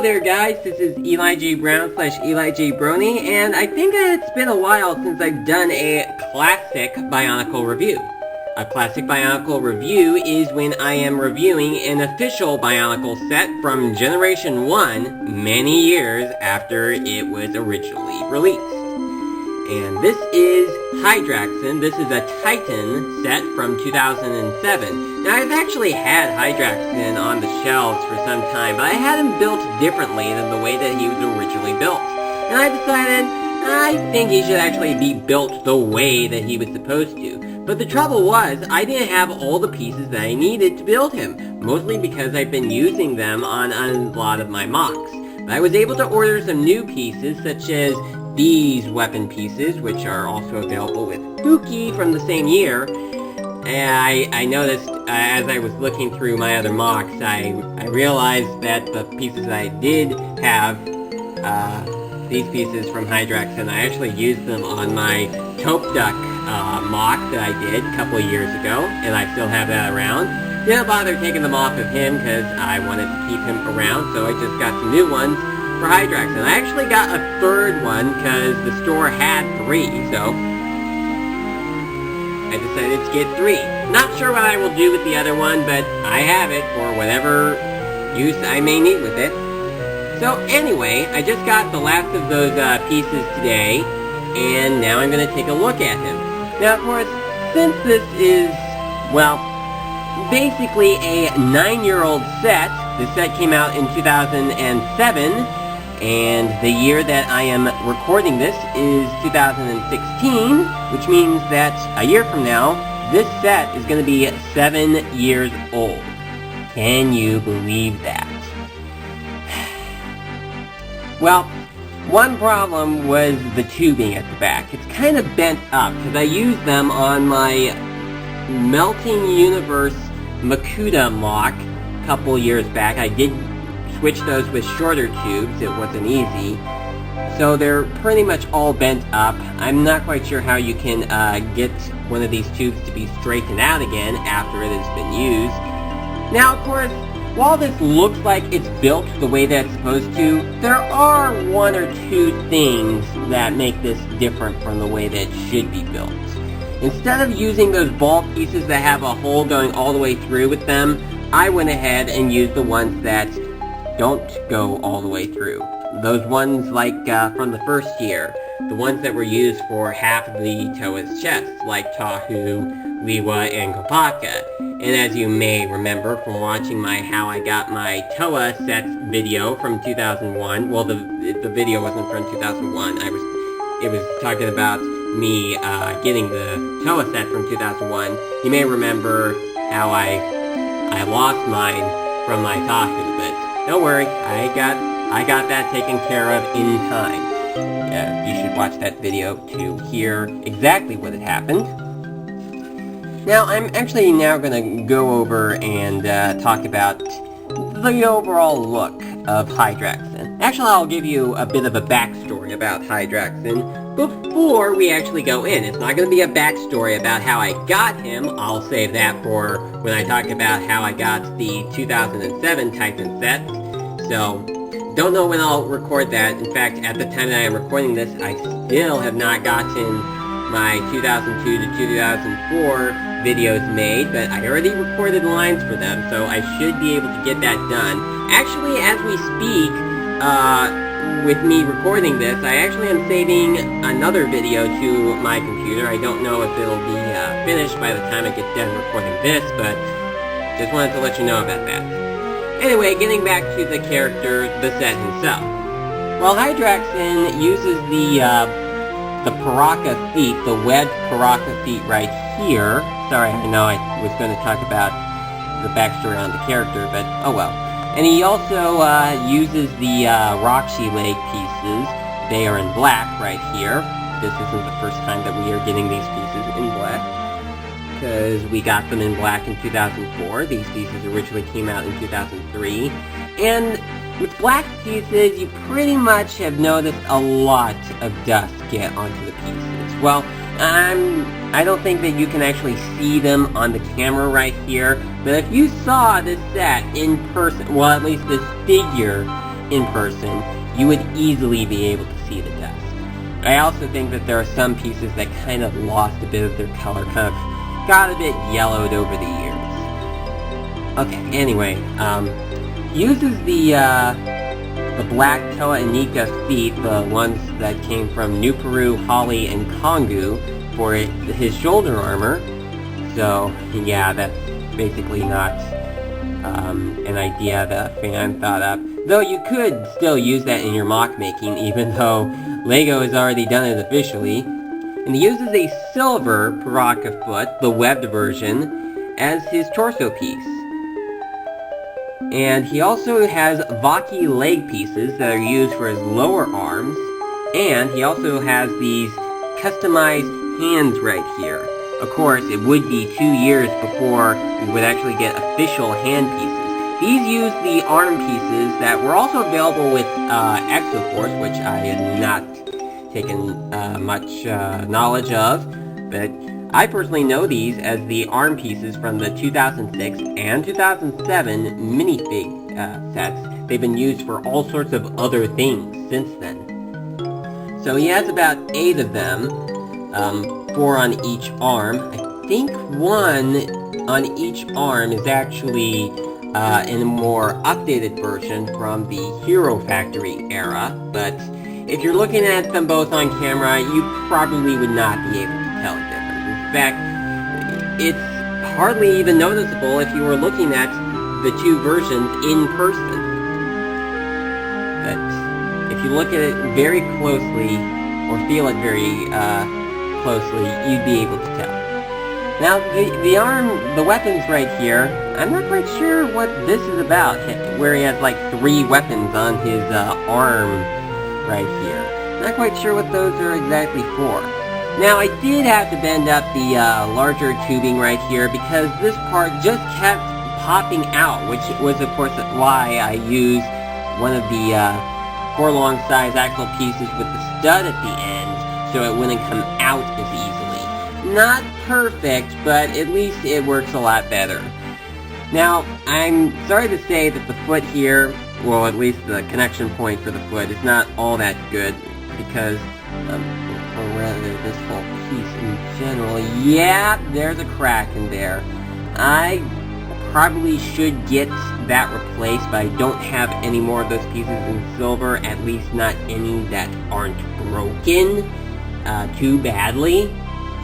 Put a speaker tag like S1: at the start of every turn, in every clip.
S1: there guys, this is Eli J. Brown / Eli J. Brony, and I think it's been a while since I've done a classic Bionicle review. A classic Bionicle review is when I am reviewing an official Bionicle set from Generation 1 many years after it was originally released. And this is Hydraxon. This is a Titan set from 2007. Now, I've actually had Hydraxon on the shelves for some time, but I had him built differently than the way that he was originally built. And I decided, I think he should actually be built the way that he was supposed to. But the trouble was, I didn't have all the pieces that I needed to build him, mostly because I've been using them on a lot of my mocks. But I was able to order some new pieces, such as these weapon pieces, which are also available with Buki from the same year. And I noticed, as I was looking through my other mocks, I realized that the pieces that I did have, these pieces from Hydraxon, I actually used them on my Taupe Duck mock that I did a couple of years ago, and I still have that around. Didn't bother taking them off of him because I wanted to keep him around, so I just got some new ones for Hydraxon. I actually got a third one because the store had 3, so I decided to get 3. Not sure what I will do with the other one, but I have it for whatever use I may need with it. So anyway, I just got the last of those pieces today, and now I'm going to take a look at him. Now, of course, since this is, well, basically a 9-year-old set, the set came out in 2007, and the year that I am recording this is 2016, which means that a year from now, this set is going to be 7 years old. Can you believe that? Well, one problem was the tubing at the back. It's kind of bent up, because I used them on my Melting Universe Makuta mock a couple years back. I did switch those with shorter tubes. It wasn't easy. So they're pretty much all bent up. I'm not quite sure how you can get one of these tubes to be straightened out again after it has been used. Now, of course, while this looks like it's built the way that it's supposed to, there are 1 or 2 things that make this different from the way that it should be built. Instead of using those ball pieces that have a hole going all the way through with them, I went ahead and used the ones that don't go all the way through. Those ones like from the first year, the ones that were used for half of the Toa's chests, like Tahu, Liwa, and Kopaka. And as you may remember from watching my How I Got My Toa Sets video from 2001, well, the video wasn't from 2001, it was talking about me getting the Toa set from 2001. You may remember how I lost mine from my Tahu, but don't worry, I got that taken care of in time. You should watch that video to hear exactly what had happened. Now, I'm actually now going to go over and talk about the overall look of Hydraxon. Actually, I'll give you a bit of a backstory about Hydraxon before we actually go in. It's not going to be a backstory about how I got him. I'll save that for when I talk about how I got the 2007 Titan set. So, don't know when I'll record that. In fact, at the time that I am recording this, I still have not gotten my 2002 to 2004 videos made, but I already recorded lines for them, so I should be able to get that done. Actually, as we speak, with me recording this, I actually am saving another video to my computer. I don't know if it'll be finished by the time I get done recording this, but just wanted to let you know about that. Anyway, getting back to the character, the set himself. Well, Hydraxon uses the Paraka feet, the webbed Paraka feet right here. Sorry, I know I was going to talk about the backstory on the character, but oh well. And he also uses the Roxy leg pieces. They are in black right here. This isn't the first time that we are getting these pieces in black, because we got them in black in 2004. These pieces originally came out in 2003. And with black pieces, you pretty much have noticed a lot of dust get onto the pieces. Well, I don't think that you can actually see them on the camera right here, but if you saw this set in person, well, at least this figure in person, you would easily be able to see the dust. I also think that there are some pieces that kind of lost a bit of their color, kind of got a bit yellowed over the years. Okay, anyway, uses the black Toa and Nika feet, the ones that came from New Peru, Holly, and Kongu, for his shoulder armor. So, yeah, that's basically not an idea that a fan thought up. Though you could still use that in your mock making, even though LEGO has already done it officially. And he uses a silver Paraka foot, the webbed version, as his torso piece. And he also has Vaki leg pieces that are used for his lower arms, and he also has these customized hands right here. Of course, it would be 2 years before we would actually get official hand pieces. These use the arm pieces that were also available with Exoforce, which I had not taken much knowledge of, but I personally know these as the arm pieces from the 2006 and 2007 minifig sets. They've been used for all sorts of other things since then. So he has about 8 of them, 4 on each arm. I think 1 on each arm is actually in a more updated version from the Hero Factory era, but if you're looking at them both on camera, you probably would not be able to tell the difference. In fact, it's hardly even noticeable if you were looking at the 2 versions in person. But if you look at it very closely, or feel it very closely, you'd be able to tell. Now, the weapons right here, I'm not quite sure what this is about, where he has like 3 weapons on his arm right here. Not quite sure what those are exactly for. Now, I did have to bend up the larger tubing right here because this part just kept popping out, which was, of course, why I used one of the 4-long size axle pieces with the stud at the end, so it wouldn't come out as easily. Not perfect, but at least it works a lot better. Now, I'm sorry to say that the foot here, well, at least the connection point for the foot, is not all that good, because, or rather, this whole piece in general, yeah, there's a crack in there. I probably should get that replaced, but I don't have any more of those pieces in silver, at least not any that aren't broken too badly.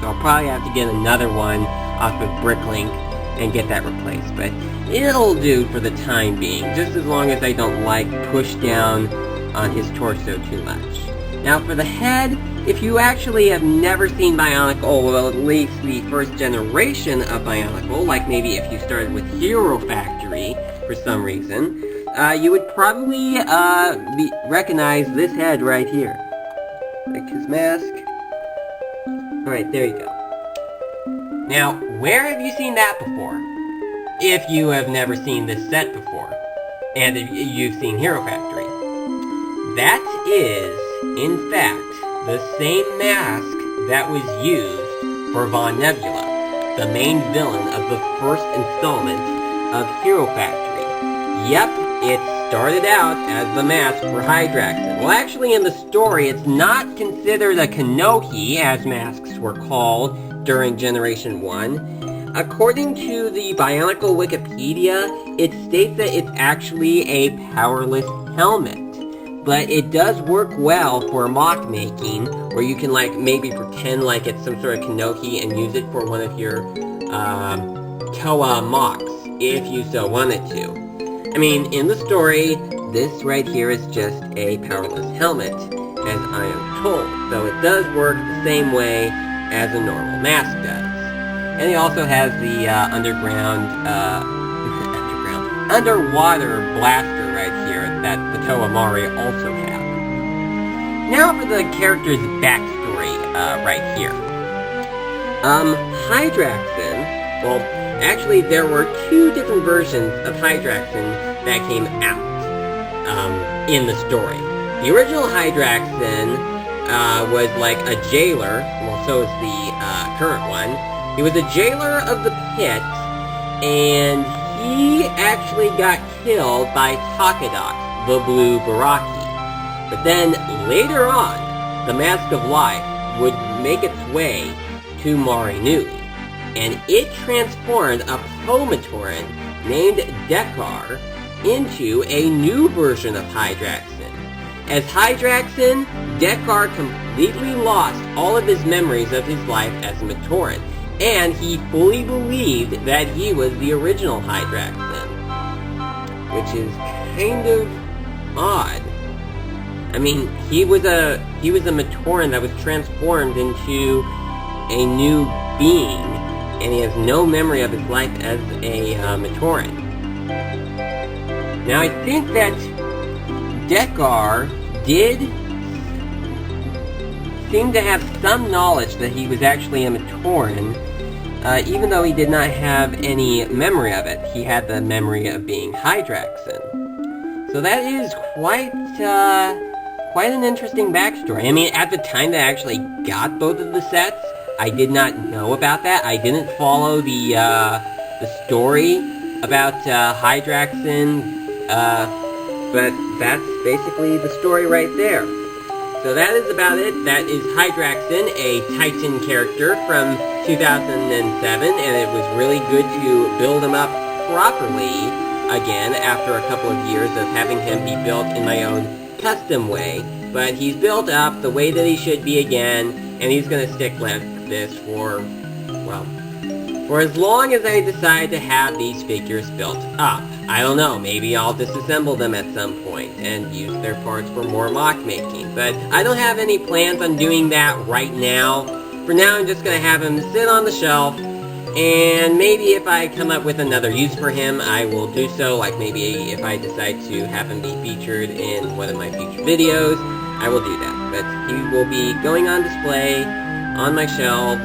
S1: So I'll probably have to get another one off of Bricklink and get that replaced, but it'll do for the time being, just as long as I don't like push down on his torso too much. Now for the head, if you actually have never seen Bionicle, well, at least the first generation of Bionicle, like maybe if you started with Hero Factory for some reason, you would probably recognize this head right here. Like his mask. Alright, there you go. Now, where have you seen that before? If you have never seen this set before, and if you've seen Hero Factory. That is, in fact, the same mask that was used for Von Nebula, the main villain of the first installment of Hero Factory. Yep, it started out as the mask for Hydraxon. Well, actually in the story, it's not considered a Kanohi, as masks were called during Generation 1. According to the Bionicle Wikipedia, it states that it's actually a powerless helmet. But it does work well for mock making, where you can like maybe pretend like it's some sort of Kanohi and use it for one of your Toa mocks, if you so wanted to. I mean, in the story, this right here is just a powerless helmet, as I am told, so it does work the same way as a normal mask does. And he also has the underwater blaster right here that the Toa Mari also have. Now for the character's backstory right here. Hydraxon, well, actually there were 2 different versions of Hydraxon that came out in the story. The original Hydraxon was like a jailer, well, so is the current one. He was a jailer of the pit, and he actually got killed by Takadox, the Blue Baraki. But then, later on, the Mask of Life would make its way to Marinui, and it transformed a Pomatoran named Dekar into a new version of Hydraxon. As Hydraxon, Dekar completely lost all of his memories of his life as a Matoran, and he fully believed that he was the original Hydraxon, which is kind of odd. I mean, he was a Matoran that was transformed into a new being, and he has no memory of his life as a Matoran. Now, I think that Dekar did seem to have some knowledge that he was actually a Matoran, even though he did not have any memory of it. He had the memory of being Hydraxon. So that is quite an interesting backstory. I mean, at the time that I actually got both of the sets, I did not know about that. I didn't follow the story about Hydraxon, but that's basically the story right there. So that is about it. That is Hydraxon, a Titan character from 2007, and it was really good to build him up properly again after a couple of years of having him be built in my own custom way. But he's built up the way that he should be again, and he's going to stick like this for, well, for as long as I decide to have these figures built up. I don't know, maybe I'll disassemble them at some point and use their parts for more mock making, but I don't have any plans on doing that right now. For now, I'm just going to have him sit on the shelf, and maybe if I come up with another use for him, I will do so, like maybe if I decide to have him be featured in one of my future videos, I will do that. But he will be going on display on my shelves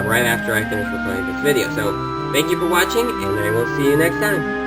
S1: right after I finish recording this video. So, thank you for watching, and I will see you next time.